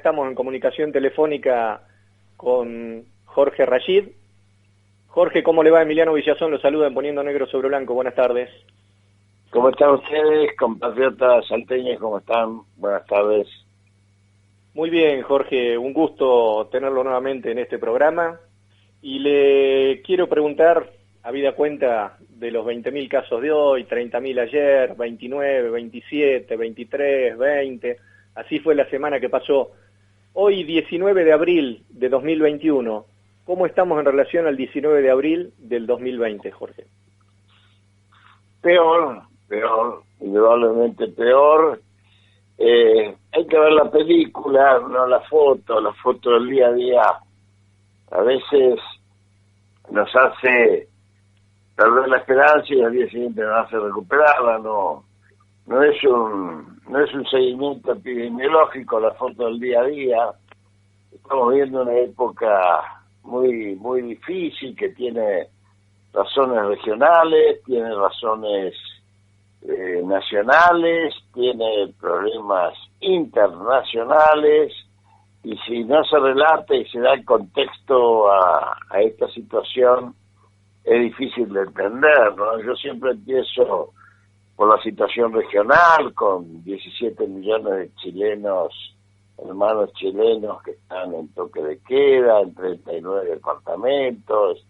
estamos en comunicación telefónica con Jorge Rashid. Jorge, ¿cómo le va? Emiliano Villazón lo saluda en Poniendo Negro sobre Blanco. Buenas tardes. ¿Cómo están ustedes, compatriotas salteños? ¿Cómo están? Buenas tardes. Muy bien, Jorge. Un gusto tenerlo nuevamente en este programa. Y le quiero preguntar, habida cuenta de los 20.000 casos de hoy, 30.000 ayer, 29, 27, 23, 20... Así fue la semana que pasó. Hoy, 19 de abril de 2021, ¿cómo estamos en relación al 19 de abril del 2020, Jorge? Peor, indudablemente peor. Hay que ver la película, no la foto del día a día. A veces nos hace perder la esperanza y al día siguiente nos hace recuperarla, no es un seguimiento epidemiológico la foto del día a día. Estamos viendo una época muy difícil que tiene razones regionales, tiene razones nacionales, tiene problemas internacionales, y si no se relata y se da el contexto a esta situación, es difícil de entender, ¿no? Yo siempre empiezo por la situación regional, con 17 millones de chilenos, hermanos chilenos que están en toque de queda, en 39 departamentos,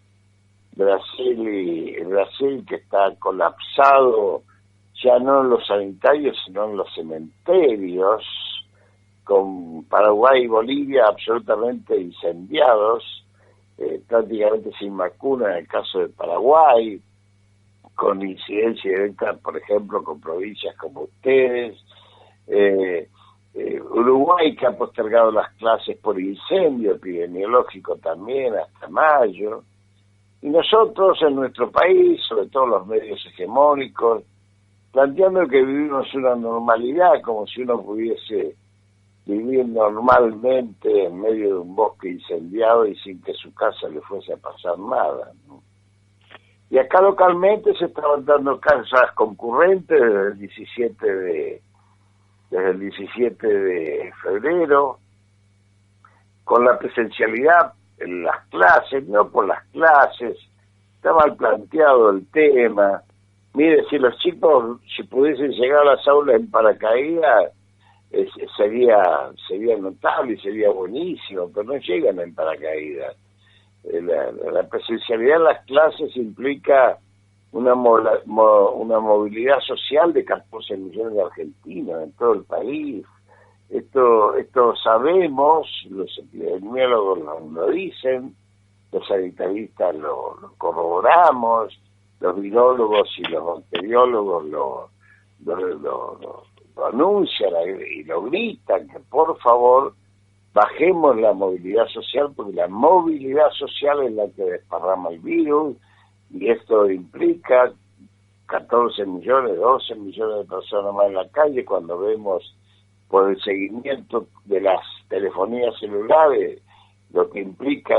Brasil que está colapsado, ya no en los sanitarios, sino en los cementerios, con Paraguay y Bolivia absolutamente incendiados, prácticamente sin vacuna en el caso de Paraguay, con incidencia directa, por ejemplo, con provincias como ustedes, Uruguay que ha postergado las clases por incendio epidemiológico también hasta mayo, y nosotros en nuestro país, sobre todo los medios hegemónicos, planteando que vivimos una normalidad, como si uno pudiese vivir normalmente en medio de un bosque incendiado y sin que su casa le fuese a pasar nada, ¿no? Y acá localmente se estaban dando casas concurrentes desde el 17 de febrero, con la presencialidad en las clases, no por las clases, está mal planteado el tema. Mire, si los chicos, si pudiesen llegar a las aulas en paracaídas, sería notable y sería buenísimo, pero no llegan en paracaídas. La presencialidad en las clases implica una movilidad social de 14 millones de argentinos en todo el país. Esto sabemos, los epidemiólogos lo dicen, los sanitaristas lo corroboramos, los virólogos y los bacteriólogos lo anuncian y lo gritan, que por favor bajemos la movilidad social, porque la movilidad social es la que desparrama el virus, y esto implica 14 millones, 12 millones de personas más en la calle. Cuando vemos por el seguimiento de las telefonías celulares lo que implica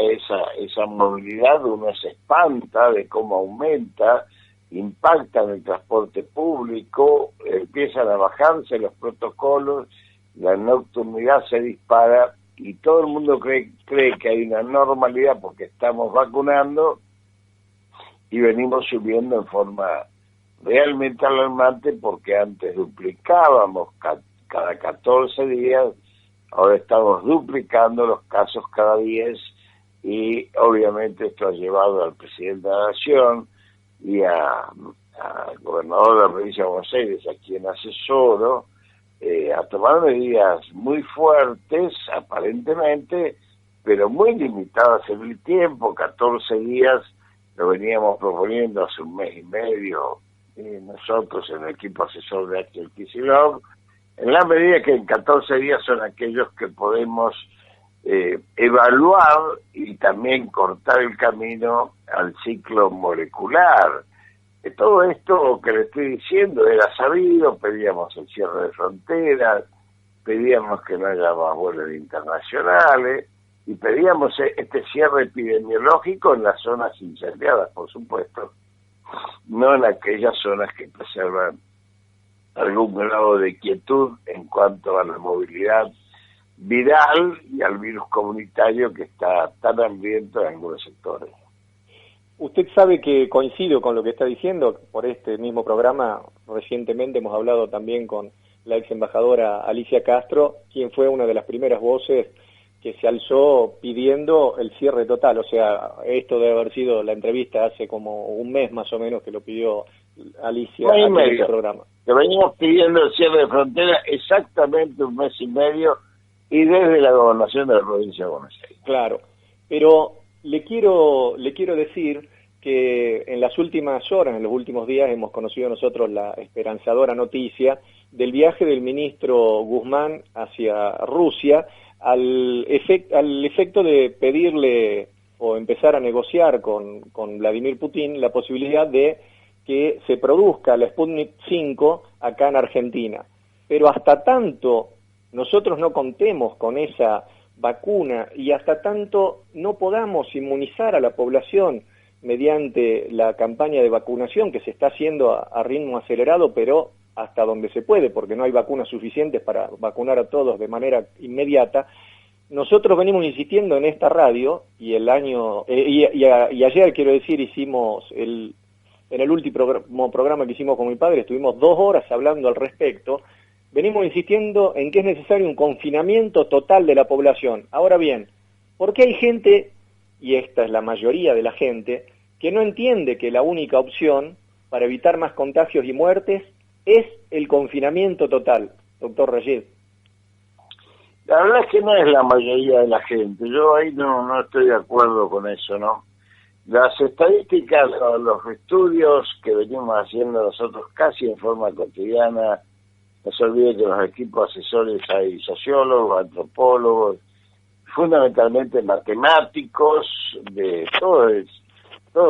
esa movilidad, uno se espanta de cómo aumenta, impacta en el transporte público, empiezan a bajarse los protocolos, la nocturnidad se dispara, y todo el mundo cree que hay una normalidad porque estamos vacunando, y venimos subiendo en forma realmente alarmante, porque antes duplicábamos cada 14 días, ahora estamos duplicando los casos cada 10, y obviamente esto ha llevado al presidente de la Nación y al gobernador de la provincia de Buenos Aires, a quien asesoro, a tomar medidas muy fuertes, aparentemente, pero muy limitadas en el tiempo. 14 días lo veníamos proponiendo hace un mes y medio, nosotros en el equipo asesor de Axel Kicillof, en la medida que en 14 días son aquellos que podemos evaluar y también cortar el camino al ciclo molecular. Todo esto que le estoy diciendo era sabido, pedíamos el cierre de fronteras, pedíamos que no haya más vuelos internacionales, y pedíamos este cierre epidemiológico en las zonas incendiadas, por supuesto, no en aquellas zonas que preservan algún grado de quietud en cuanto a la movilidad viral y al virus comunitario que está tan hambriento en algunos sectores. Usted sabe que coincido con lo que está diciendo. Por este mismo programa recientemente hemos hablado también con la ex embajadora Alicia Castro, quien fue una de las primeras voces que se alzó pidiendo el cierre total. O sea, esto debe haber sido la entrevista hace como un mes más o menos que lo pidió Alicia en este programa. Que venimos pidiendo el cierre de frontera exactamente un mes y medio y desde la gobernación de la provincia de Buenos Aires. Claro, pero le quiero decir que en las últimas horas, en los últimos días, hemos conocido nosotros la esperanzadora noticia del viaje del ministro Guzmán hacia Rusia, al efecto de pedirle o empezar a negociar con Vladimir Putin la posibilidad de que se produzca la Sputnik 5 acá en Argentina. Pero hasta tanto nosotros no contemos con esa vacuna y hasta tanto no podamos inmunizar a la población mediante la campaña de vacunación que se está haciendo a ritmo acelerado, pero hasta donde se puede, porque no hay vacunas suficientes para vacunar a todos de manera inmediata, nosotros venimos insistiendo en esta radio, y ayer, quiero decir, hicimos en el último programa que hicimos con mi padre, estuvimos 2 horas hablando al respecto, venimos insistiendo en que es necesario un confinamiento total de la población. Ahora bien, ¿por qué hay gente, y esta es la mayoría de la gente, que no entiende que la única opción para evitar más contagios y muertes es el confinamiento total, doctor Rayed? La verdad es que no es la mayoría de la gente. Yo ahí no estoy de acuerdo con eso, ¿no? Las estadísticas, los estudios que venimos haciendo nosotros casi en forma cotidiana, no se olvide que en los equipos asesores hay sociólogos, antropólogos, fundamentalmente matemáticos de todo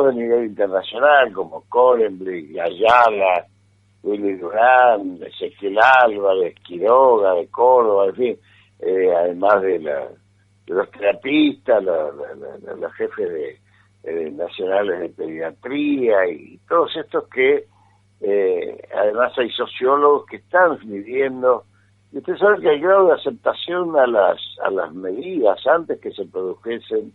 de nivel internacional, como Korenblick, Ayala, Willy Durán, Ezequiel Álvarez, Quiroga, de Córdoba, en fin, además de los terapistas, los jefes nacionales de pediatría y todos estos que además hay sociólogos que están midiendo. Y usted sabe que el grado de aceptación a las medidas antes que se produjesen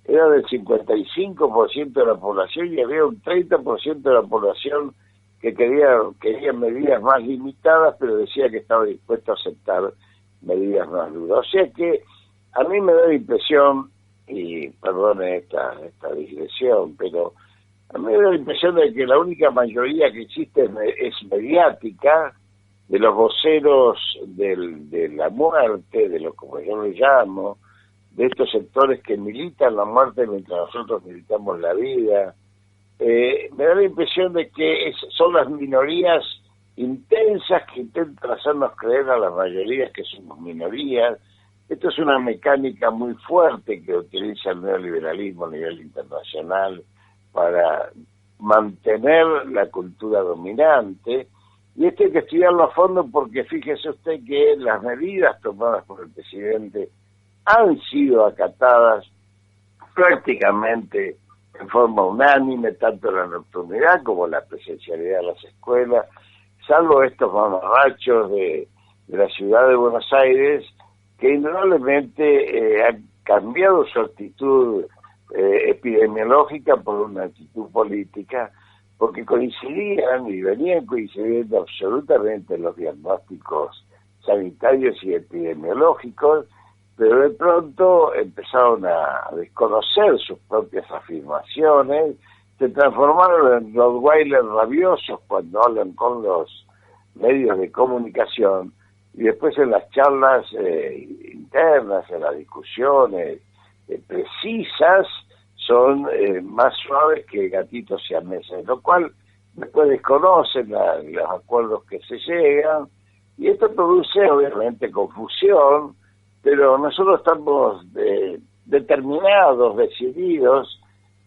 era del 55% de la población y había un 30% de la población que quería medidas más limitadas, pero decía que estaba dispuesto a aceptar medidas más duras. O sea que a mí me da la impresión, y perdone esta digresión, pero a mí me da la impresión de que la única mayoría que existe es mediática, de los voceros de la muerte, de lo como yo lo llamo, de estos sectores que militan la muerte mientras nosotros militamos la vida. Me da la impresión de que son las minorías intensas que intentan hacernos creer a las mayorías que somos minorías. Esto es una mecánica muy fuerte que utiliza el neoliberalismo a nivel internacional para mantener la cultura dominante. Y esto hay que estudiarlo a fondo porque fíjese usted que las medidas tomadas por el presidente han sido acatadas prácticamente en forma unánime, tanto la nocturnidad como la presencialidad de las escuelas, salvo estos mamarrachos de la ciudad de Buenos Aires, que indudablemente han cambiado su actitud epidemiológica por una actitud política, porque coincidían y venían coincidiendo absolutamente los diagnósticos sanitarios y epidemiológicos, pero de pronto empezaron a desconocer sus propias afirmaciones, se transformaron en rottweilers rabiosos cuando hablan con los medios de comunicación, y después en las charlas internas, en las discusiones precisas, son más suaves que gatitos siameses, lo cual después desconocen los acuerdos que se llegan, y esto produce obviamente confusión, pero nosotros estamos determinados, decididos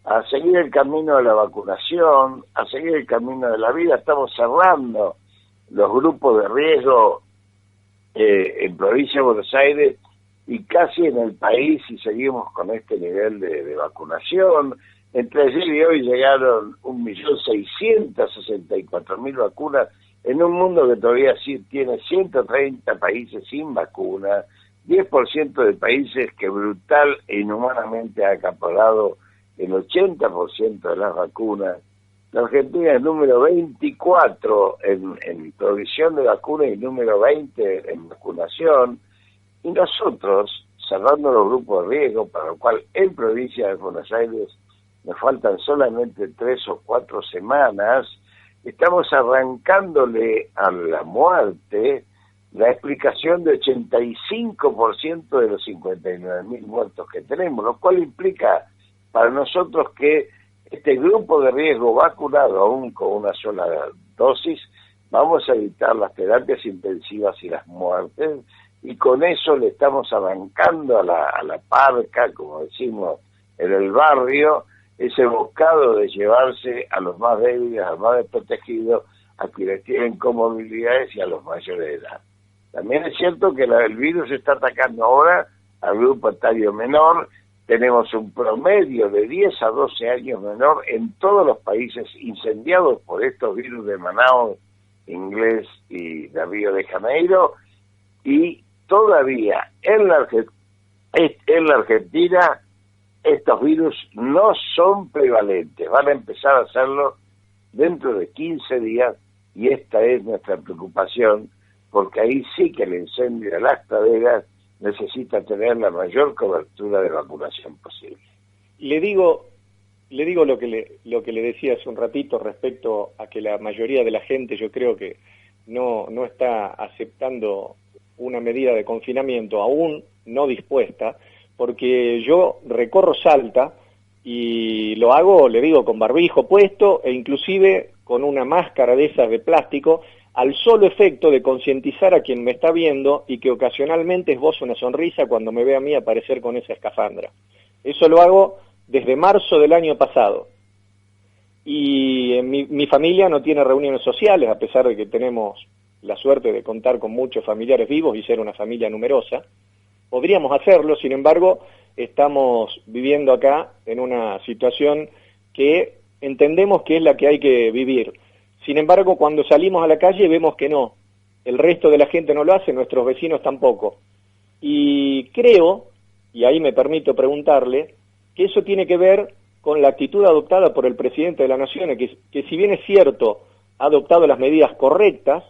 a seguir el camino de la vacunación, a seguir el camino de la vida. Estamos cerrando los grupos de riesgo en provincia de Buenos Aires y casi en el país, si seguimos con este nivel de vacunación. Entre ayer y hoy llegaron 1.664.000 vacunas en un mundo que todavía sí tiene 130 países sin vacuna, 10% de países que brutal e inhumanamente ha acaparado el 80% de las vacunas. La Argentina es número 24 en provisión de vacunas y número 20 en vacunación. Y nosotros, cerrando los grupos de riesgo, para lo cual en provincia de Buenos Aires nos faltan solamente 3 o 4 semanas, estamos arrancándole a la muerte la explicación de 85% de los 59.000 muertos que tenemos, lo cual implica para nosotros que este grupo de riesgo vacunado aún con una sola dosis, vamos a evitar las terapias intensivas y las muertes, y con eso le estamos arrancando a la parca, como decimos en el barrio, ese bocado de llevarse a los más débiles, a los más desprotegidos, a quienes tienen comorbilidades y a los mayores de edad. También es cierto que el virus está atacando ahora al grupo etario menor. Tenemos un promedio de 10 a 12 años menor en todos los países incendiados por estos virus de Manaus, Inglés y de Río de Janeiro, y todavía en la Argentina estos virus no son prevalentes, van a empezar a hacerlo dentro de 15 días, y esta es nuestra preocupación, porque ahí sí que el incendio de las praderas necesita tener la mayor cobertura de vacunación posible. Le digo lo que le decía hace un ratito respecto a que la mayoría de la gente, yo creo que no está aceptando una medida de confinamiento aún no dispuesta, porque yo recorro Salta y lo hago, le digo, con barbijo puesto e inclusive con una máscara de esas de plástico, al solo efecto de concientizar a quien me está viendo y que ocasionalmente esbozo una sonrisa cuando me ve a mí aparecer con esa escafandra. Eso lo hago desde marzo del año pasado. Y mi familia no tiene reuniones sociales, a pesar de que tenemos la suerte de contar con muchos familiares vivos y ser una familia numerosa. Podríamos hacerlo, sin embargo, estamos viviendo acá en una situación que entendemos que es la que hay que vivir. Sin embargo, cuando salimos a la calle vemos que no. El resto de la gente no lo hace, nuestros vecinos tampoco. Y creo, y ahí me permito preguntarle, que eso tiene que ver con la actitud adoptada por el presidente de la Nación, que si bien es cierto, ha adoptado las medidas correctas,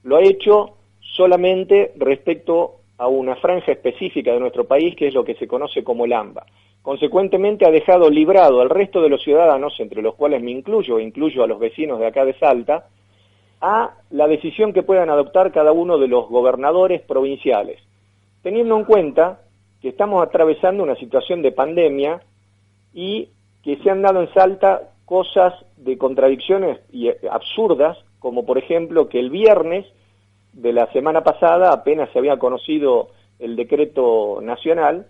lo ha hecho solamente respecto a una franja específica de nuestro país, que es lo que se conoce como el AMBA. Consecuentemente ha dejado librado al resto de los ciudadanos, entre los cuales me incluyo a los vecinos de acá de Salta, a la decisión que puedan adoptar cada uno de los gobernadores provinciales, teniendo en cuenta que estamos atravesando una situación de pandemia y que se han dado en Salta cosas de contradicciones y absurdas, como por ejemplo que el viernes de la semana pasada, apenas se había conocido el decreto nacional,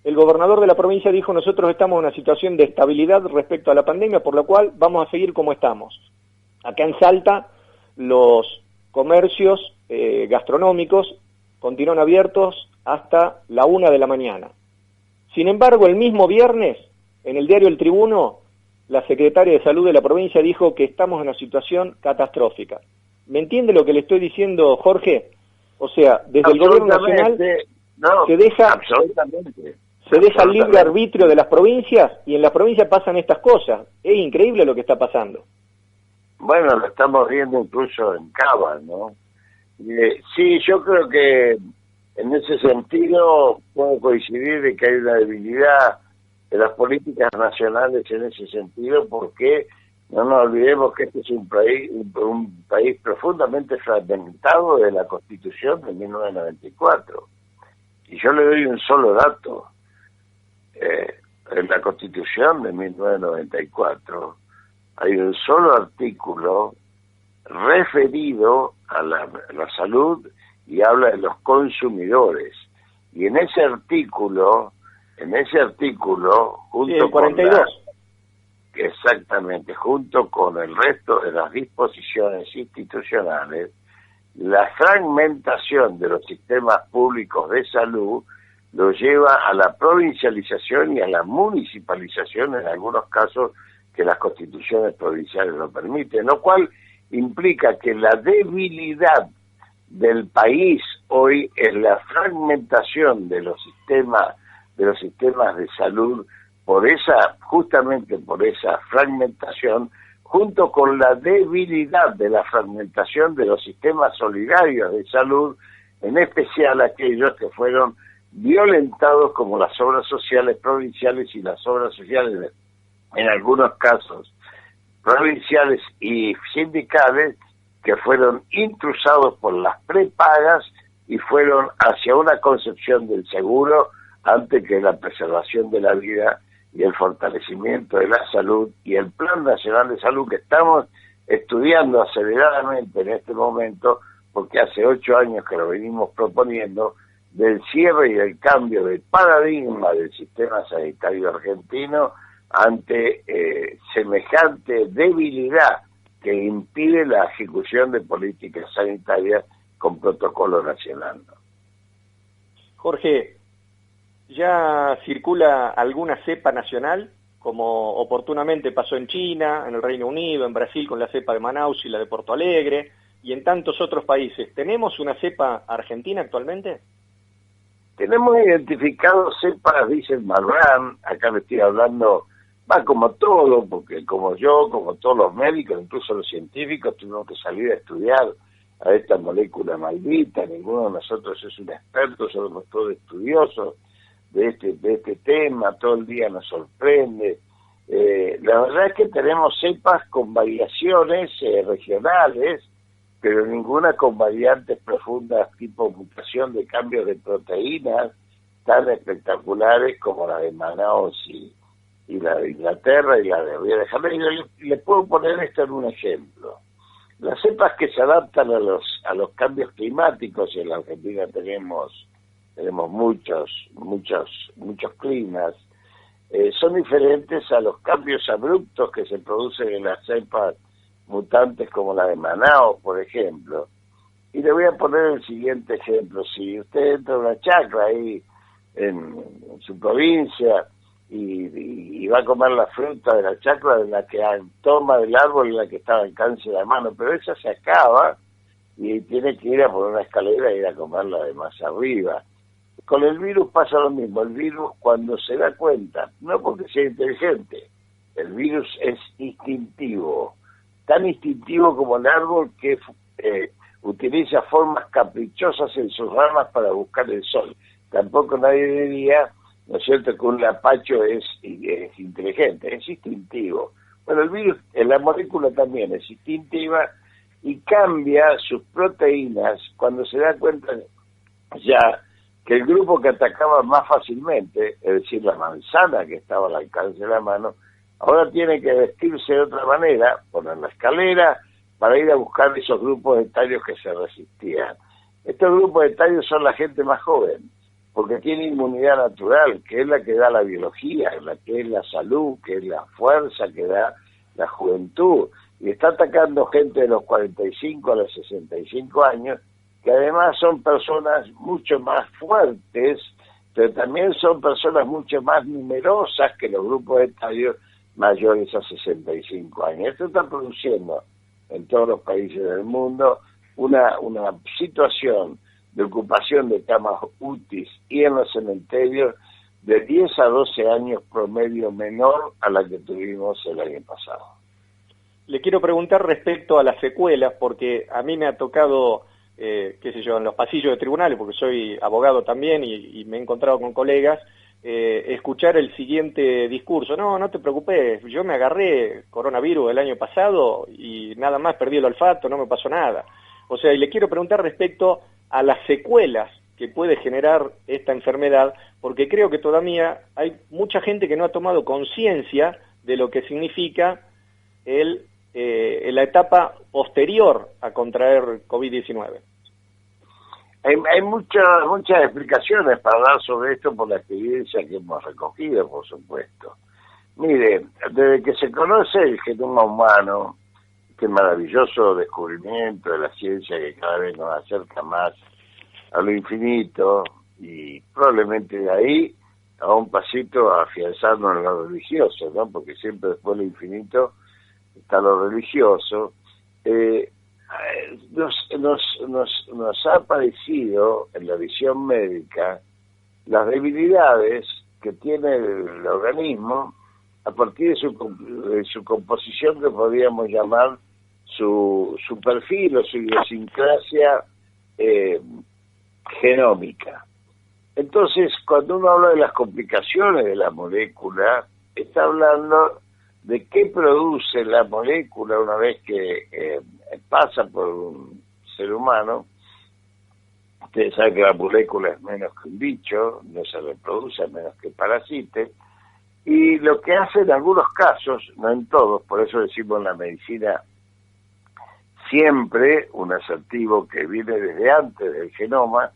el gobernador de la provincia dijo: nosotros estamos en una situación de estabilidad respecto a la pandemia, por lo cual vamos a seguir como estamos. Acá en Salta los comercios gastronómicos continúan abiertos hasta la 1 de la mañana. Sin embargo, el mismo viernes, en el diario El Tribuno, la secretaria de Salud de la provincia dijo que estamos en una situación catastrófica. ¿Me entiende lo que le estoy diciendo, Jorge? O sea, desde el gobierno nacional se deja el libre arbitrio de las provincias, y en las provincias pasan estas cosas. Es increíble lo que está pasando. Bueno, lo estamos viendo incluso en Cava, ¿no? Sí, yo creo que en ese sentido puedo coincidir de que hay una debilidad de las políticas nacionales en ese sentido, porque no nos olvidemos que este es un país profundamente fragmentado de la Constitución de 1994. Y yo le doy un solo dato. En la Constitución de 1994 hay un solo artículo referido a la salud y habla de los consumidores. Y en ese artículo, junto el 42. Exactamente, junto con el resto de las disposiciones institucionales, la fragmentación de los sistemas públicos de salud lo lleva a la provincialización y a la municipalización en algunos casos que las constituciones provinciales lo permiten, lo cual implica que la debilidad del país hoy es la fragmentación de los sistemas de salud, justamente por esa fragmentación, junto con la debilidad de la fragmentación de los sistemas solidarios de salud, en especial aquellos que fueron violentados, como las obras sociales provinciales y las obras sociales, en algunos casos provinciales y sindicales, que fueron intrusados por las prepagas y fueron hacia una concepción del seguro antes que la preservación de la vida y el fortalecimiento de la salud, y el Plan Nacional de Salud que estamos estudiando aceleradamente en este momento, porque hace 8 años que lo venimos proponiendo, del cierre y del cambio del paradigma del sistema sanitario argentino ante semejante debilidad que impide la ejecución de políticas sanitarias con protocolo nacional, ¿no? Jorge, ¿ya circula alguna cepa nacional, como oportunamente pasó en China, en el Reino Unido, en Brasil con la cepa de Manaus y la de Porto Alegre, y en tantos otros países? ¿Tenemos una cepa argentina actualmente? Tenemos identificados cepas, dice el Marrán, acá le estoy hablando, va como todo, porque como yo, como todos los médicos, incluso los científicos, tuvimos que salir a estudiar a esta molécula maldita. Ninguno de nosotros es un experto, somos todos estudiosos de este tema, todo el día nos sorprende. La verdad es que tenemos cepas con variaciones regionales, pero ninguna con variantes profundas tipo mutación de cambios de proteínas tan espectaculares como la de Manaus y la de Inglaterra y la de Río de Janeiro. Le puedo poner esto en un ejemplo. Las cepas que se adaptan a los cambios climáticos, y en la Argentina tenemos muchos climas, son diferentes a los cambios abruptos que se producen en las cepas mutantes como la de Manaus, por ejemplo. Y le voy a poner el siguiente ejemplo. Si usted entra a una chacra ahí en su provincia y va a comer la fruta de la chacra de la que toma del árbol en la que estaba el cáncer de mano, pero esa se acaba y tiene que ir a por una escalera e ir a comerla de más arriba. Con el virus pasa lo mismo. El virus, cuando se da cuenta, no porque sea inteligente, el virus es instintivo, tan instintivo como el árbol que utiliza formas caprichosas en sus ramas para buscar el sol. Tampoco nadie diría, ¿no es cierto?, que un lapacho es inteligente, es instintivo. Bueno, el virus, la molécula también es instintiva y cambia sus proteínas cuando se da cuenta ya que el grupo que atacaba más fácilmente, es decir, la manzana que estaba al alcance de la mano, ahora tiene que vestirse de otra manera, poner la escalera para ir a buscar esos grupos etarios que se resistían. Estos grupos etarios son la gente más joven, porque tiene inmunidad natural, que es la que da la biología, la que es la salud, que es la fuerza que da la juventud. Y está atacando gente de los 45 a los 65 años, que además son personas mucho más fuertes, pero también son personas mucho más numerosas que los grupos etarios mayores a 65 años. Esto está produciendo en todos los países del mundo una situación de ocupación de camas UTI y en los cementerios de 10 a 12 años promedio menor a la que tuvimos el año pasado. Le quiero preguntar respecto a las secuelas, porque a mí me ha tocado, en los pasillos de tribunales, porque soy abogado también y me he encontrado con colegas, escuchar el siguiente discurso: no te preocupes, yo me agarré coronavirus el año pasado y nada más, perdí el olfato, no me pasó nada. O sea, y le quiero preguntar respecto a las secuelas que puede generar esta enfermedad, porque creo que todavía hay mucha gente que no ha tomado conciencia de lo que significa la etapa posterior a contraer COVID-19. Hay muchas explicaciones para dar sobre esto por la experiencia que hemos recogido, por supuesto. Mire, desde que se conoce el genoma humano, este maravilloso descubrimiento de la ciencia que cada vez nos acerca más a lo infinito, y probablemente de ahí a un pasito a afianzarnos en lo religioso, ¿no? Porque siempre después de lo infinito está lo religioso. nos ha aparecido en la visión médica las debilidades que tiene el organismo a partir de su composición, que podríamos llamar su perfil o su idiosincrasia genómica. Entonces, cuando uno habla de las complicaciones de la molécula, está hablando de qué produce la molécula una vez que pasa por un ser humano. Ustedes saben que la molécula es menos que un bicho, no se reproduce a menos que parasite, y lo que hace en algunos casos, no en todos, por eso decimos en la medicina siempre un asertivo que viene desde antes del genoma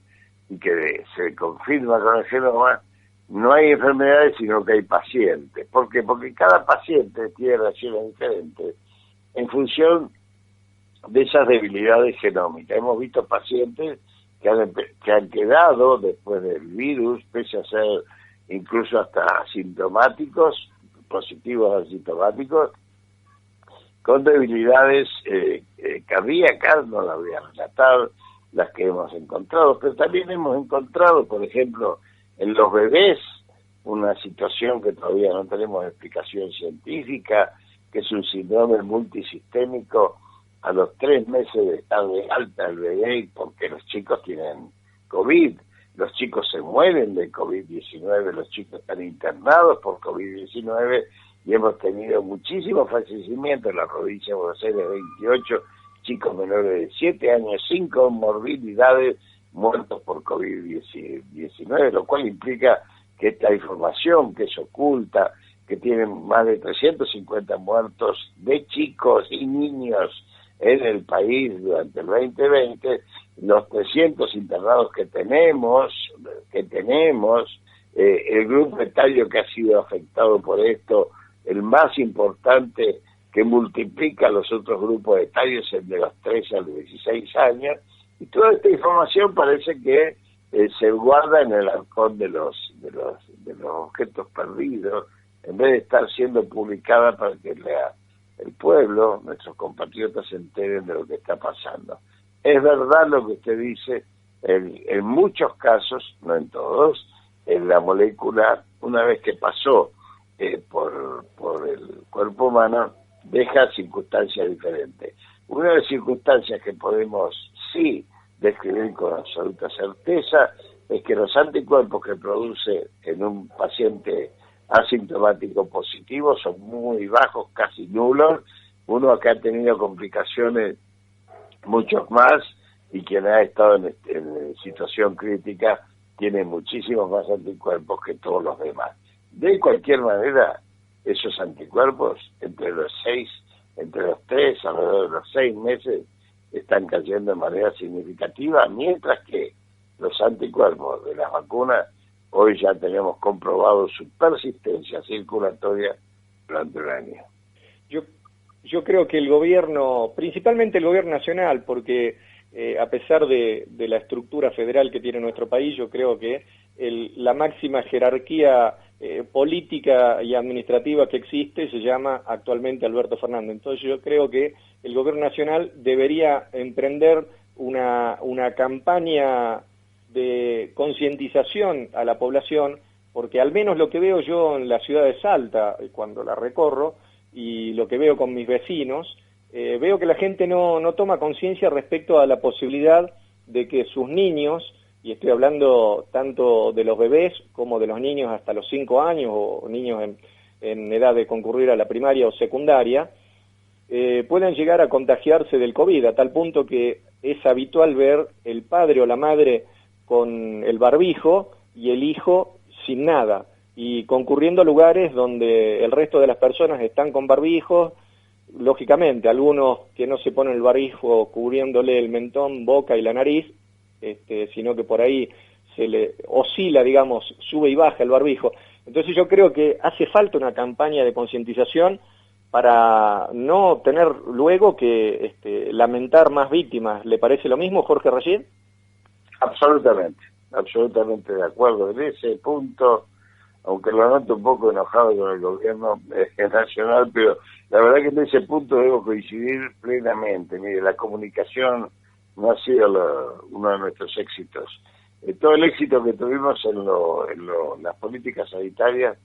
y que se confirma con el genoma, no hay enfermedades sino que hay pacientes. ¿Por qué? Porque cada paciente tiene reacciones diferentes en función de esas debilidades genómicas. Hemos visto pacientes que han quedado después del virus, pese a ser incluso hasta asintomáticos, positivos asintomáticos, con debilidades cardíacas, no las voy a relatar, las que hemos encontrado, pero también hemos encontrado, por ejemplo, en los bebés, una situación que todavía no tenemos explicación científica, que es un síndrome multisistémico a los 3 meses de estar de alta el bebé, porque los chicos tienen COVID, los chicos se mueren de COVID-19, los chicos están internados por COVID-19 y hemos tenido muchísimos fallecimientos en la provincia de Buenos Aires, 28 chicos menores de 7 años, 5 comorbilidades muertos por COVID-19, lo cual implica que esta información que es oculta, que tienen más de 350 muertos de chicos y niños en el país durante el 2020, los 300 internados que tenemos, el grupo etario que ha sido afectado por esto, el más importante que multiplica los otros grupos etarios, el de los 13 a los 16 años, y toda esta información parece que se guarda en el arcón de los objetos perdidos, en vez de estar siendo publicada para que el pueblo, nuestros compatriotas, se enteren de lo que está pasando. Es verdad lo que usted dice, en muchos casos, no en todos, en la molécula, una vez que pasó por el cuerpo humano, deja circunstancias diferentes. Una de las circunstancias que podemos sí describir con absoluta certeza es que los anticuerpos que produce en un paciente asintomático positivo son muy bajos, casi nulos. Uno que ha tenido complicaciones muchos más y quien ha estado en situación crítica tiene muchísimos más anticuerpos que todos los demás. De cualquier manera, esos anticuerpos entre los 3, alrededor de los 6 meses, están cayendo de manera significativa, mientras que los anticuerpos de las vacunas, hoy ya tenemos comprobado su persistencia circulatoria durante un año. Yo creo que el gobierno, principalmente el gobierno nacional, porque a pesar de la estructura federal que tiene nuestro país, yo creo que la máxima jerarquía política y administrativa que existe se llama actualmente Alberto Fernández. Entonces yo creo que el gobierno nacional debería emprender una campaña de concientización a la población, porque al menos lo que veo yo en la ciudad de Salta, cuando la recorro, y lo que veo con mis vecinos, veo que la gente no toma conciencia respecto a la posibilidad de que sus niños, y estoy hablando tanto de los bebés como de los niños hasta los 5 años o niños en edad de concurrir a la primaria o secundaria, puedan llegar a contagiarse del COVID, a tal punto que es habitual ver el padre o la madre con el barbijo y el hijo sin nada, y concurriendo a lugares donde el resto de las personas están con barbijos. Lógicamente, algunos que no se ponen el barbijo cubriéndole el mentón, boca y la nariz, sino que por ahí se le oscila, digamos, sube y baja el barbijo. Entonces yo creo que hace falta una campaña de concientización para no tener luego que lamentar más víctimas. ¿Le parece lo mismo, Jorge Rashid? Absolutamente de acuerdo. En ese punto, aunque lo noto un poco enojado con el gobierno nacional, pero La verdad que en ese punto debo coincidir plenamente. Mire, la comunicación no ha sido uno de nuestros éxitos. Todo el éxito que tuvimos en las políticas sanitarias,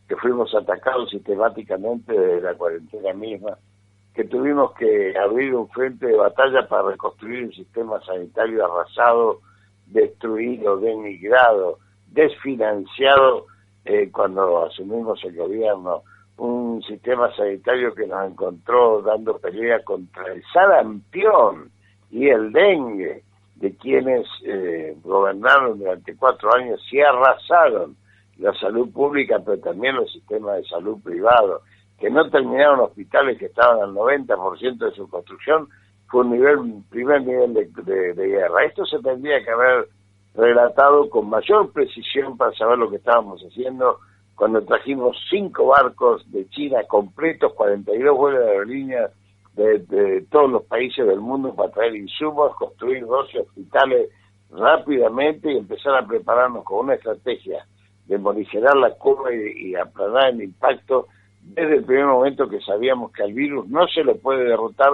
que fuimos atacados sistemáticamente desde la cuarentena misma, que tuvimos que abrir un frente de batalla para reconstruir un sistema sanitario arrasado, destruido, denigrado, desfinanciado cuando asumimos el gobierno, un sistema sanitario que nos encontró dando pelea contra el sarampión y el dengue, de quienes gobernaron durante 4 años y arrasaron la salud pública, pero también los sistemas de salud privados, que no terminaron hospitales que estaban al 90% de su construcción. Fue un primer nivel de guerra. Esto se tendría que haber relatado con mayor precisión para saber lo que estábamos haciendo cuando trajimos 5 barcos de China completos, 42 vuelos de aerolíneas de todos los países del mundo para traer insumos, construir 12 hospitales rápidamente y empezar a prepararnos con una estrategia de morigerar la curva y aplanar el impacto desde el primer momento, que sabíamos que al virus no se lo puede derrotar,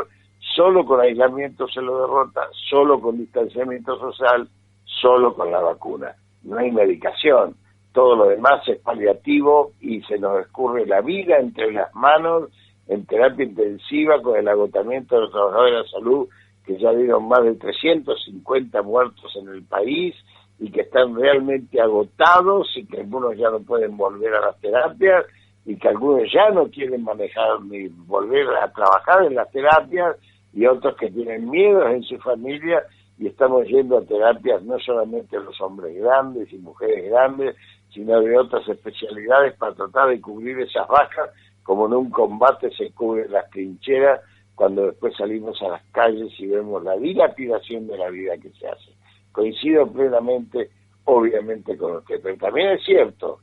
solo con aislamiento se lo derrota, solo con distanciamiento social, solo con la vacuna. No hay medicación, todo lo demás es paliativo y se nos escurre la vida entre las manos en terapia intensiva con el agotamiento de los trabajadores de la salud, que ya dieron más de 350 muertos en el país y que están realmente agotados y que algunos ya no pueden volver a las terapias y que algunos ya no quieren manejar ni volver a trabajar en las terapias y otros que tienen miedos en su familia y estamos yendo a terapias no solamente los hombres grandes y mujeres grandes, sino de otras especialidades para tratar de cubrir esas bajas, como en un combate se cubren las trincheras cuando después salimos a las calles y vemos la dilapidación de la vida que se hace. Coincido plenamente, obviamente, con usted, pero también es cierto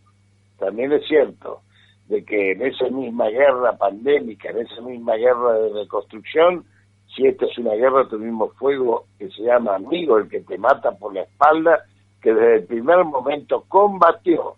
de que en esa misma guerra pandémica, en esa misma guerra de reconstrucción, si esta es una guerra, tuvimos fuego que se llama amigo, el que te mata por la espalda, que desde el primer momento combatió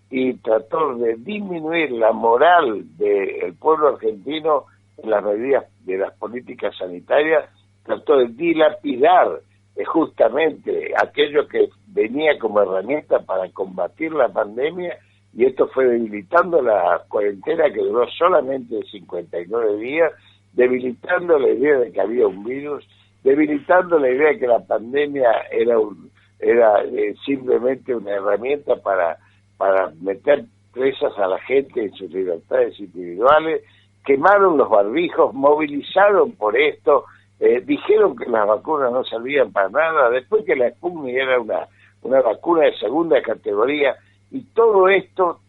y trató de disminuir la moral del pueblo argentino en las medidas de las políticas sanitarias, trató de dilapidar justamente aquello que venía como herramienta para combatir la pandemia, y esto fue debilitando la cuarentena que duró solamente 59 días, debilitando la idea de que había un virus, debilitando la idea de que la pandemia era simplemente una herramienta para meter presas a la gente en sus libertades individuales. Quemaron los barbijos, movilizaron por esto, dijeron que las vacunas no servían para nada, después que la Sputnik era una vacuna de segunda categoría, y todo esto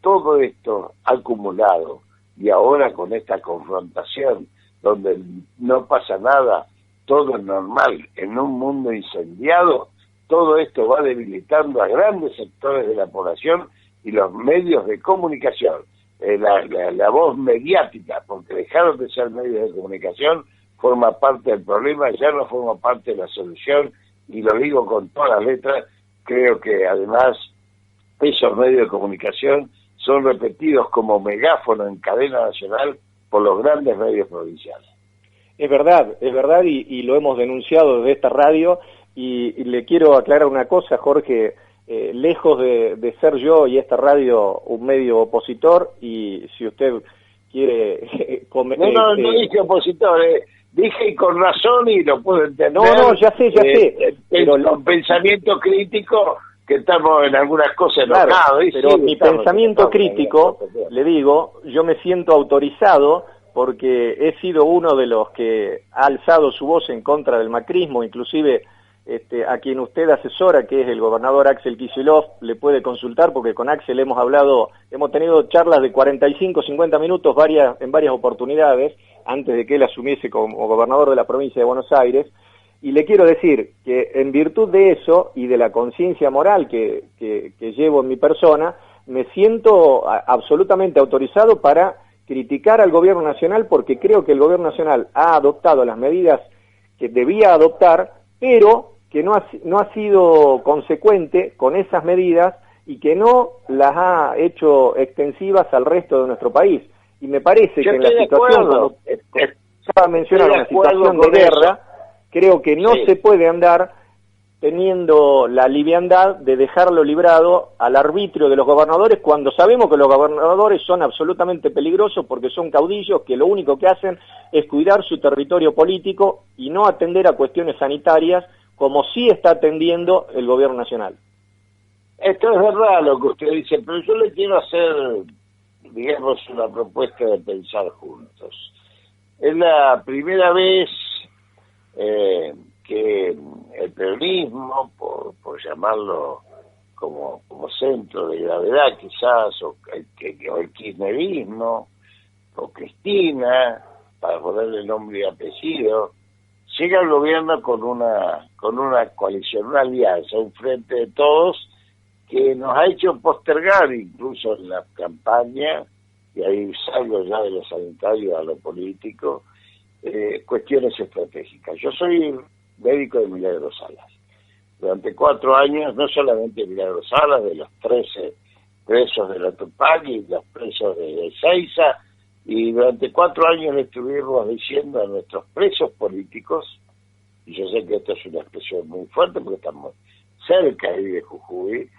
acumulado, y ahora con esta confrontación, donde no pasa nada, todo es normal, en un mundo incendiado, todo esto va debilitando a grandes sectores de la población y los medios de comunicación, la voz mediática, porque dejaron de ser medios de comunicación, forma parte del problema, ya no forma parte de la solución, y lo digo con todas las letras. Creo que además esos medios de comunicación son repetidos como megáfono en cadena nacional por los grandes medios provinciales. Es verdad, y lo hemos denunciado desde esta radio, y le quiero aclarar una cosa, Jorge, lejos de ser yo y esta radio un medio opositor, y si usted quiere... No dije opositor, dije con razón y lo puedo entender. No, ya sé. Pero con pensamiento crítico, que estamos en algunas cosas enojados. Claro, pero sí, mi pensamiento crítico, le digo, yo me siento autorizado porque he sido uno de los que ha alzado su voz en contra del macrismo, inclusive a quien usted asesora, que es el gobernador Axel Kicillof, le puede consultar, porque con Axel hemos tenido charlas de 45, 50 minutos en varias oportunidades, antes de que él asumiese como gobernador de la provincia de Buenos Aires, y le quiero decir que en virtud de eso y de la conciencia moral que llevo en mi persona, me siento absolutamente autorizado para criticar al gobierno nacional, porque creo que el gobierno nacional ha adoptado las medidas que debía adoptar, pero que no ha sido consecuente con esas medidas y que no las ha hecho extensivas al resto de nuestro país. Y me parece Yo que en la estoy de situación, acuerdo. como estaba mencionando, una situación de guerra, creo que no se puede andar teniendo la liviandad de dejarlo librado al arbitrio de los gobernadores, cuando sabemos que los gobernadores son absolutamente peligrosos porque son caudillos que lo único que hacen es cuidar su territorio político y no atender a cuestiones sanitarias como sí está atendiendo el gobierno nacional. Esto es verdad lo que usted dice, pero yo le quiero hacer, digamos, una propuesta de pensar juntos. Es la primera vez que el peronismo, por llamarlo como centro de gravedad quizás, o el kirchnerismo, o Cristina, para ponerle nombre y apellido, llega al gobierno con una coalición, una alianza, un frente de todos, que nos ha hecho postergar incluso en la campaña, y ahí salgo ya de lo sanitario a lo político, cuestiones estratégicas. Yo soy médico de Milagro Salas. Durante 4 años, no solamente Milagro Salas, de los 13 presos de la Tupac y los presos de Ezeiza, y durante 4 años le estuvimos diciendo a nuestros presos políticos, y yo sé que esto es una expresión muy fuerte porque estamos cerca ahí de Jujuy,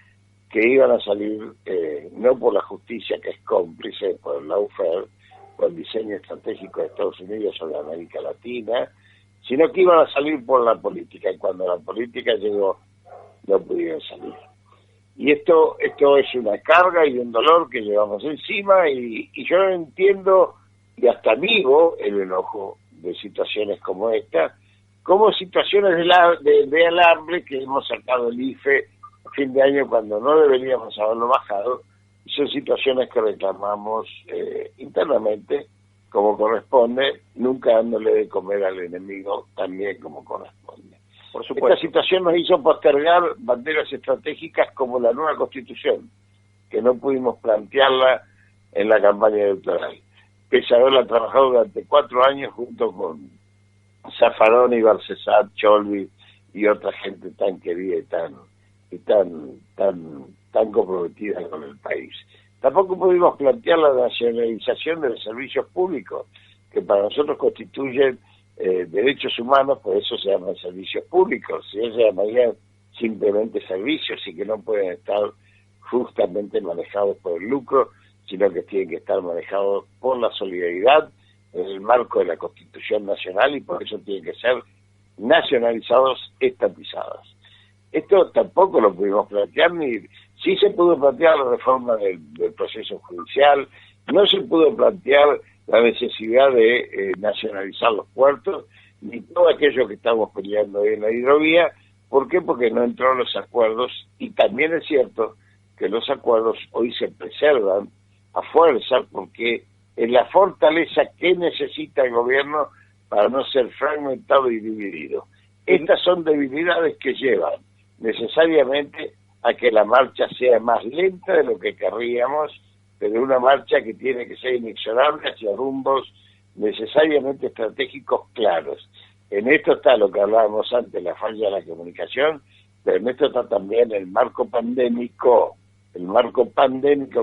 que iban a salir no por la justicia, que es cómplice, por el lawfare, por el diseño estratégico de Estados Unidos sobre América Latina, sino que iban a salir por la política, y cuando la política llegó, no pudieron salir. Y esto es una carga y un dolor que llevamos encima, y yo entiendo y hasta vivo el enojo de situaciones como esta, como situaciones de alambre que hemos sacado el IFE a fin de año cuando no deberíamos haberlo bajado, y son situaciones que reclamamos internamente como corresponde, nunca dándole de comer al enemigo también como corresponde. Por supuesto. Esta situación nos hizo postergar banderas estratégicas como la nueva Constitución, que no pudimos plantearla en la campaña electoral, pese a haberla trabajado durante 4 años junto con Zaffaroni, Barcesat, Cholvi y otra gente tan querida y tan comprometida con el país. Tampoco pudimos plantear la nacionalización de los servicios públicos, que para nosotros constituyen derechos humanos, por eso se llaman servicios públicos, si ellos se llamarían simplemente servicios y que no pueden estar justamente manejados por el lucro, sino que tienen que estar manejados por la solidaridad en el marco de la Constitución Nacional, y por eso tienen que ser nacionalizados, estatizados. Esto tampoco lo pudimos plantear, ni sí se pudo plantear la reforma del proceso judicial, no se pudo plantear la necesidad de nacionalizar los puertos, ni todo aquello que estamos peleando hoy en la hidrovía. ¿Por qué? Porque no entró en los acuerdos, y también es cierto que los acuerdos hoy se preservan a fuerza, porque es la fortaleza que necesita el gobierno para no ser fragmentado y dividido. Estas son debilidades que llevan necesariamente a que la marcha sea más lenta de lo que querríamos, pero una marcha que tiene que ser inexorable hacia rumbos necesariamente estratégicos claros. En esto está lo que hablábamos antes, la falla de la comunicación, pero en esto está también el marco pandémico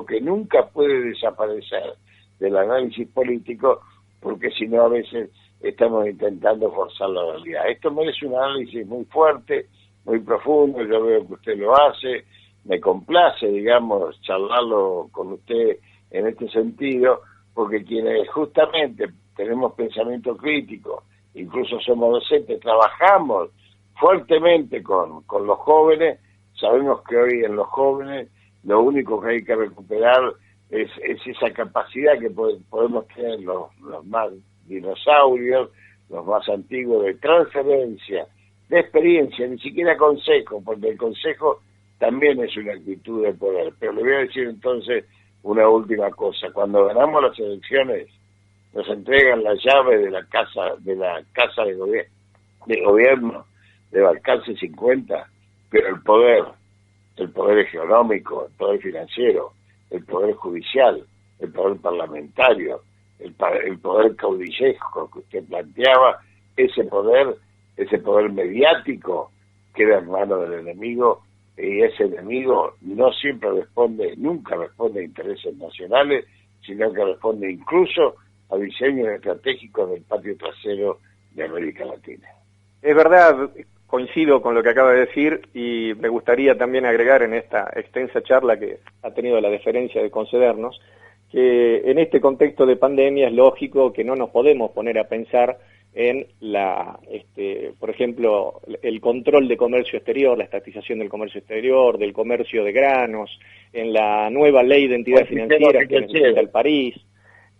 que nunca puede desaparecer del análisis político, porque si no a veces estamos intentando forzar la realidad. Esto merece un análisis muy fuerte, muy profundo, yo veo que usted lo hace, me complace, digamos, charlarlo con usted en este sentido, porque quienes justamente tenemos pensamiento crítico, incluso somos docentes, trabajamos fuertemente con los jóvenes, sabemos que hoy en los jóvenes lo único que hay que recuperar es esa capacidad que podemos tener los más dinosaurios, los más antiguos, de transferencia, de experiencia, ni siquiera consejo, porque el consejo también es una actitud de poder. Pero le voy a decir entonces una última cosa. Cuando ganamos las elecciones, nos entregan la llave de la casa de gobierno de Balcarce 50, pero el poder económico, el poder financiero, el poder judicial, el poder parlamentario, el poder caudillesco que usted planteaba, ese poder mediático queda en manos del enemigo, y ese enemigo nunca responde a intereses nacionales, sino que responde incluso a diseños estratégicos del patio trasero de América Latina. Es verdad, coincido con lo que acaba de decir y me gustaría también agregar en esta extensa charla que ha tenido la deferencia de concedernos, que en este contexto de pandemia es lógico que no nos podemos poner a pensar en por ejemplo, el control de comercio exterior, la estatización del comercio exterior, del comercio de granos, en la nueva ley de entidades financieras que necesita el París,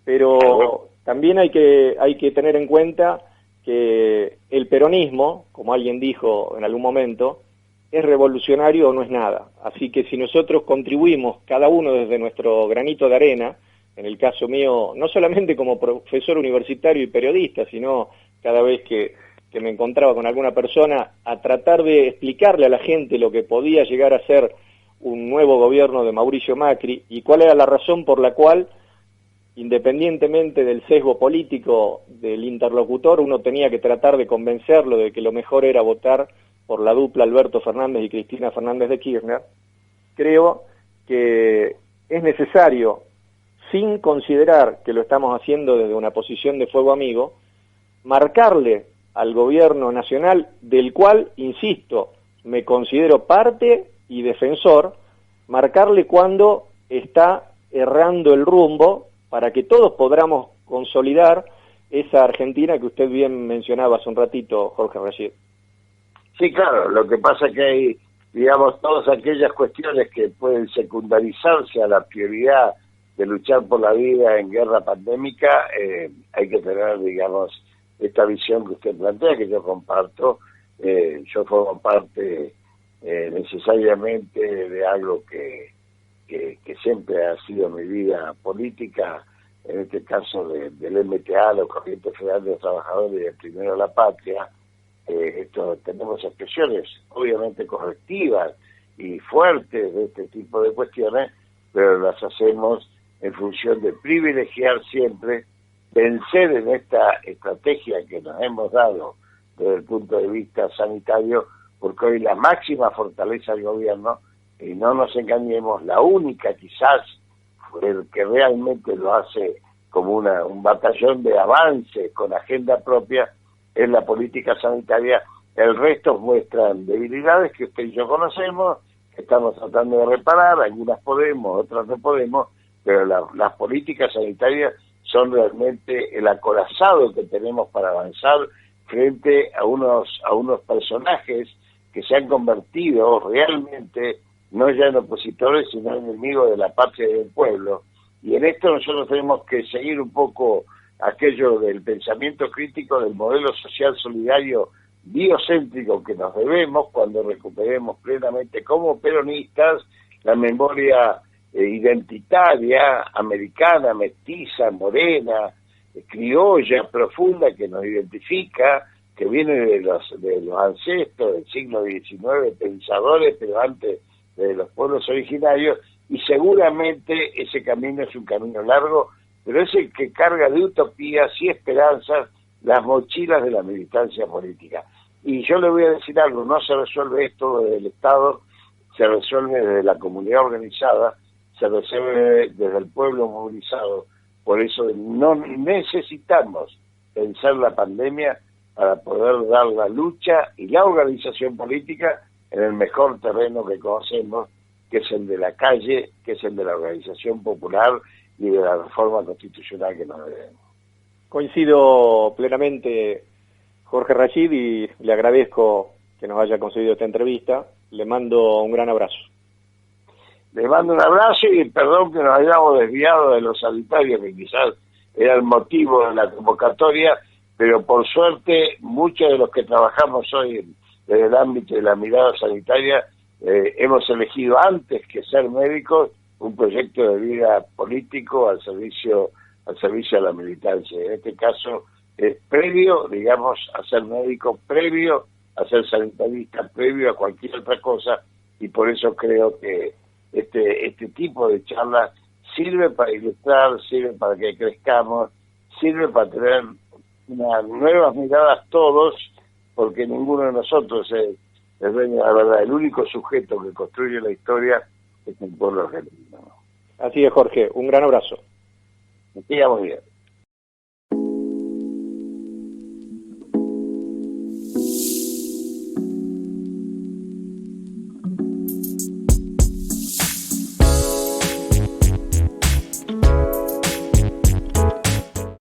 pero también hay que tener en cuenta que el peronismo, como alguien dijo en algún momento, es revolucionario o no es nada. Así que si nosotros contribuimos, cada uno desde nuestro granito de arena, en el caso mío, no solamente como profesor universitario y periodista, sino cada vez que me encontraba con alguna persona, a tratar de explicarle a la gente lo que podía llegar a ser un nuevo gobierno de Mauricio Macri y cuál era la razón por la cual, independientemente del sesgo político del interlocutor, uno tenía que tratar de convencerlo de que lo mejor era votar por la dupla Alberto Fernández y Cristina Fernández de Kirchner. Creo que es necesario, sin considerar que lo estamos haciendo desde una posición de fuego amigo, marcarle al gobierno nacional, del cual, insisto, me considero parte y defensor, marcarle cuando está errando el rumbo para que todos podamos consolidar esa Argentina que usted bien mencionaba hace un ratito, Jorge Rashid. Sí, claro, lo que pasa es que hay, digamos, todas aquellas cuestiones que pueden secundarizarse a la prioridad de luchar por la vida en guerra pandémica, hay que tener, digamos, esta visión que usted plantea, que yo comparto. Yo formo parte necesariamente de algo que siempre ha sido mi vida política, en este caso del MTA, la Corriente Federal de los Trabajadores y de Primero la Patria. Tenemos expresiones obviamente correctivas y fuertes de este tipo de cuestiones, pero las hacemos en función de privilegiar siempre, vencer en esta estrategia que nos hemos dado desde el punto de vista sanitario, porque hoy la máxima fortaleza del gobierno, y no nos engañemos, la única quizás, el que realmente lo hace como un batallón de avance con agenda propia, es la política sanitaria. El resto muestran debilidades que usted y yo conocemos, que estamos tratando de reparar, algunas podemos, otras no podemos, pero las políticas sanitarias son realmente el acorazado que tenemos para avanzar frente a unos personajes que se han convertido realmente no ya en opositores, sino en enemigos de la patria y del pueblo. Y en esto nosotros tenemos que seguir un poco aquello del pensamiento crítico del modelo social solidario biocéntrico que nos debemos cuando recuperemos plenamente como peronistas la memoria identitaria, americana, mestiza, morena, criolla, profunda, que nos identifica, que viene de los ancestros del siglo XIX, pensadores, pero antes de los pueblos originarios, y seguramente ese camino es un camino largo, pero es el que carga de utopías y esperanzas las mochilas de la militancia política. Y yo le voy a decir algo, no se resuelve esto desde el Estado, se resuelve desde la comunidad organizada, se resuelve desde el pueblo movilizado. Por eso no necesitamos vencer la pandemia para poder dar la lucha y la organización política en el mejor terreno que conocemos, que es el de la calle, que es el de la organización popular y de la reforma constitucional que nos debemos. Coincido plenamente, Jorge Rashid, y le agradezco que nos haya concedido esta entrevista. Le mando un gran abrazo. Le mando un abrazo y perdón que nos hayamos desviado de los sanitarios, que quizás era el motivo de la convocatoria, pero por suerte muchos de los que trabajamos hoy desde el ámbito de la mirada sanitaria hemos elegido antes que ser médicos un proyecto de vida político al servicio a la militancia. En este caso es previo, digamos, a ser médico, previo a ser sanitarista, previo a cualquier otra cosa, y por eso creo que este tipo de charlas sirve para ilustrar, sirve para que crezcamos, sirve para tener unas nuevas miradas todos, porque ninguno de nosotros es dueño de la verdad. El único sujeto que construye la historia es el pueblo argentino. Así es, Jorge. Un gran abrazo. Que siga muy bien.